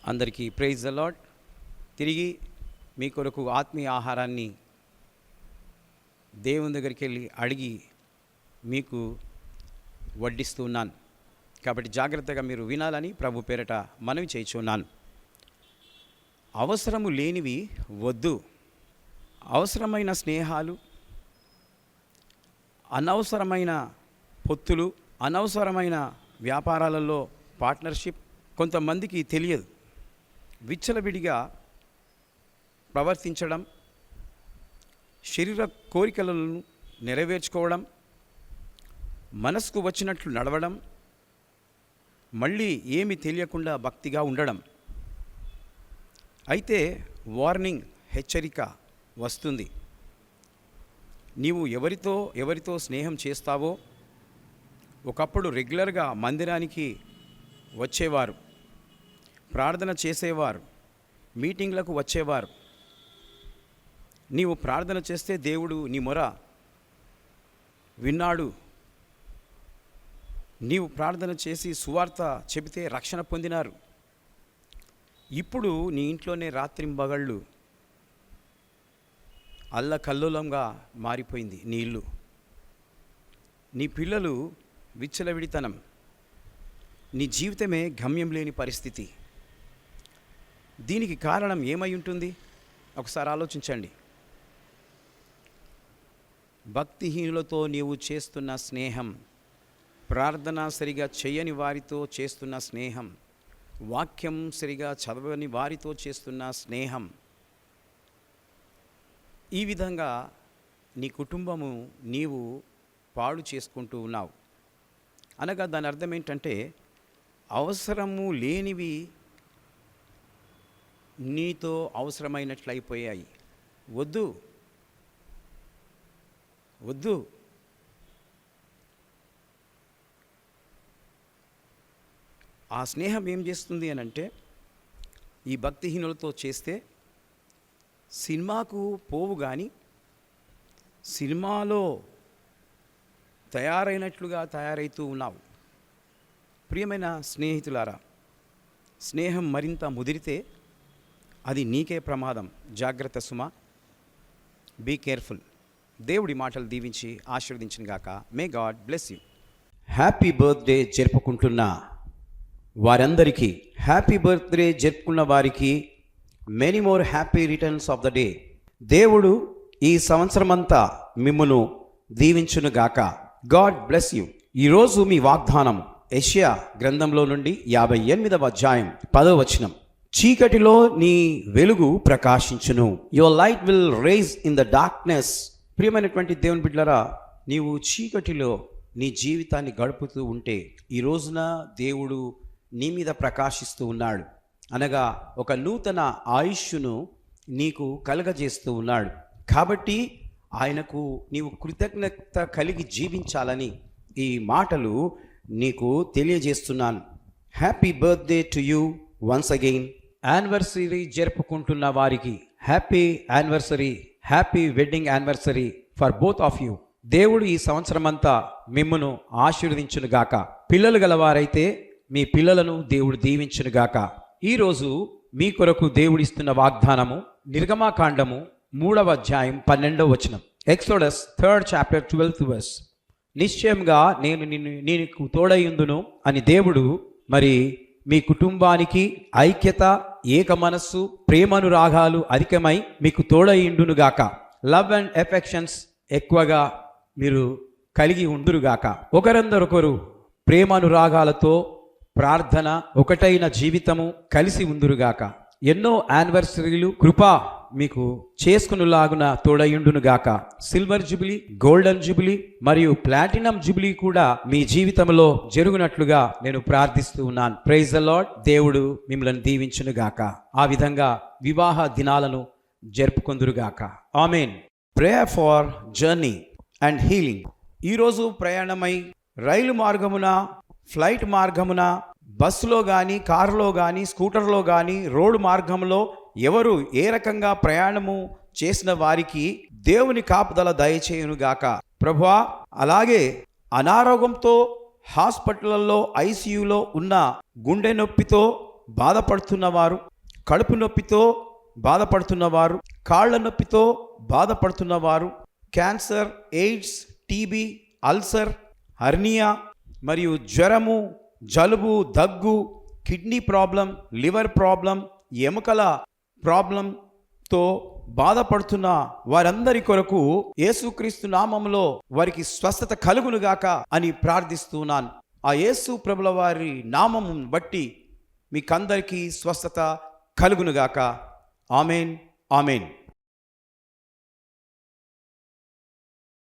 అందరికీ praise the lord. తిరిగి మీ కొరకు ఆత్మీయ ఆహారాన్ని దేవుని దగ్గరికి వెళ్ళి అడిగి మీకు వడ్డిస్తున్నాను. కాబట్టి జాగ్రత్తగా మీరు వినాలని ప్రభు పేరట మనవి చేయుచున్నాను. అవసరము లేనివి వద్దు. అవసరమైన స్నేహాలు, అనవసరమైన పొత్తులు, అనవసరమైన వ్యాపారాలలో పార్ట్నర్షిప్ కొంతమందికి తెలియదు. విచ్చలవిడిగా ప్రవర్తించడం, శరీర కోరికలను నెరవేర్చుకోవడం, మనసుకు వచ్చినట్లు నడవడం, మళ్ళీ ఏమి తెలియకుండా భక్తిగా ఉండడం. అయితే వార్నింగ్, హెచ్చరిక వస్తుంది. నీవు ఎవరితో స్నేహం చేస్తావో, ఒకప్పుడు రెగ్యులర్గా మందిరానికి వచ్చేవారు, ప్రార్థన చేసేవారు, మీటింగ్లకు వచ్చేవారు. నీవు ప్రార్థన చేస్తే దేవుడు నీ మొర విన్నాడు. నీవు ప్రార్థన చేసి సువార్త చెబితే రక్షణ పొందినారు. ఇప్పుడు నీ ఇంట్లోనే రాత్రింబగళ్ళు అల్లకల్లోలంగా మారిపోయింది నీ ఇల్లు. నీ పిల్లలు విచ్చలవిడితనం, నీ జీవితమే గమ్యం లేని పరిస్థితి. దీనికి కారణం ఏమై ఉంటుంది? ఒకసారి ఆలోచించండి. భక్తిహీనులతో నీవు చేస్తున్న స్నేహం, ప్రార్థన సరిగా చేయని వారితో చేస్తున్న స్నేహం, వాక్యం సరిగా చదవని వారితో చేస్తున్న స్నేహం, ఈ విధంగా నీ కుటుంబము నీవు పాడు చేసుకుంటూ ఉన్నావు. అనగా దాని అర్థం ఏంటంటే, అవసరము లేనివి నీతో అవసరమైనట్లయిపోయాయి. వద్దు. ఆ స్నేహం ఏం చేస్తుంది అని అంటే, ఈ భక్తిహీనులతో చేస్తే సినిమాకు పోవు కానీ సినిమాలో తయారైనట్లుగా తయారైతూ ఉన్నావు. ప్రియమైన స్నేహితులారా, స్నేహం మరింత ముదిరితే అది నీకే ప్రమాదం. జాగ్రత్త సుమా. Be careful. దేవుడి మాటలు దీవించి ఆశీర్వదించిన గాక. May God bless you. Happy birthday జరుపుకుంటున్న వారందరికీ, హ్యాపీ బర్త్డే జరుపుకున్న వారికి many more happy returns of the day. దేవుడు ఈ సంవత్సరమంతా మిమ్మును దీవించును గాక. God bless you. ఈరోజు మీ వాగ్దానం యెషయా గ్రంథంలో నుండి 58వ అధ్యాయం 10వ వచనం. చీకటిలో నీ వెలుగు ప్రకాశించును. Your light will rise in the darkness. ప్రియమైనటువంటి దేవుని బిడ్డలారా, నీవు చీకటిలో నీ జీవితాన్ని గడుపుతూ ఉంటే ఈ రోజున దేవుడు నీ మీద ప్రకాశిస్తూ ఉన్నాడు. అనగా ఒక నూతన ఆయుష్ను నీకు కలగజేస్తూ ఉన్నాడు. కాబట్టి ఆయనకు నీవు కృతజ్ఞత కలిగి జీవించాలని ఈ మాటలు నీకు తెలియజేస్తున్నాను. Happy birthday to you once again. Anniversary జరుపుకుంటున్న వారికి happy anniversary, happy wedding anniversary for both of you. దేవుడు ఈ సంవత్సరమంతా మిమ్మును ఆశీర్వదించునుగాక. పిల్లలు గలవారైతే మీ పిల్లలను దేవుడు దీవించునుగాక. ఈరోజు మీ కొరకు దేవుడిస్తున్న వాగ్దానము నిర్గమాకాండము 3వ అధ్యాయం 12వ వచనం. Exodus 3rd chapter 12th verse. నిశ్చయంగా నేను నీకు తోడయుందును అని దేవుడు మరి మీ కుటుంబానికి ఐక్యత, ఏక మనస్సు, ప్రేమనురాగాలు అధికమై మీకు తోడయుండునుగాక. లవ్ అండ్ ఎఫెక్షన్స్ ఎక్కువగా మీరు కలిగి ఉండురుగాక. ఒకరందరొకరు ప్రేమనురాగాలతో ప్రార్థన, ఒకటైన జీవితము కలిసి ఉందురుగాక. ఎన్నో యానివర్సరీలు కృప మీకు చేసుకునేలాగున తోడయుండునుగాక. సిల్వర్ జూబిలీ, గోల్డెన్ జూబిలీ మరియు ప్లాటినం జూబిలీ కూడా మీ జీవితంలో జరుగునట్లుగా నేను ప్రార్థిస్తూ ఉన్నాను. Praise the lord. దేవుడు మిమ్మల్ని దీవించునుగాక. ఆ విధంగా వివాహ దినాలను జరుపుకొందురుగాక. Amen. Prayer for journey and healing. ఈరోజు ప్రయాణమై రైలు మార్గమున, ఫ్లైట్ మార్గమున, బస్సులో కానీ, కారులో కానీ, స్కూటర్లో కానీ, రోడ్డు మార్గంలో ఎవరు ఏ రకంగా ప్రయాణము చేసిన వారికి దేవుని కాపుదల దయచేయునుగాక. ప్రభువా, అలాగే అనారోగ్యంతో హాస్పిటల్లో, ఐసీయూలో ఉన్న, గుండె నొప్పితో బాధపడుతున్నవారు, కడుపు నొప్పితో బాధపడుతున్నవారు, కాళ్ళ నొప్పితో బాధపడుతున్నవారు, cancer, AIDS, TB, ulcer, hernia మరియు జ్వరము, జలుబు, దగ్గు, కిడ్నీ ప్రాబ్లం, లివర్ ప్రాబ్లం, ఎముకల ప్రాబ్లంతో బాధపడుతున్న వారందరి కొరకు యేసుక్రీస్తు నామములో వారికి స్వస్థత కలుగునుగాక అని ప్రార్థిస్తున్నాను. ఆ యేసు ప్రభుల వారి నామము బట్టి మీకందరికీ స్వస్థత కలుగునుగాక. Amen, amen.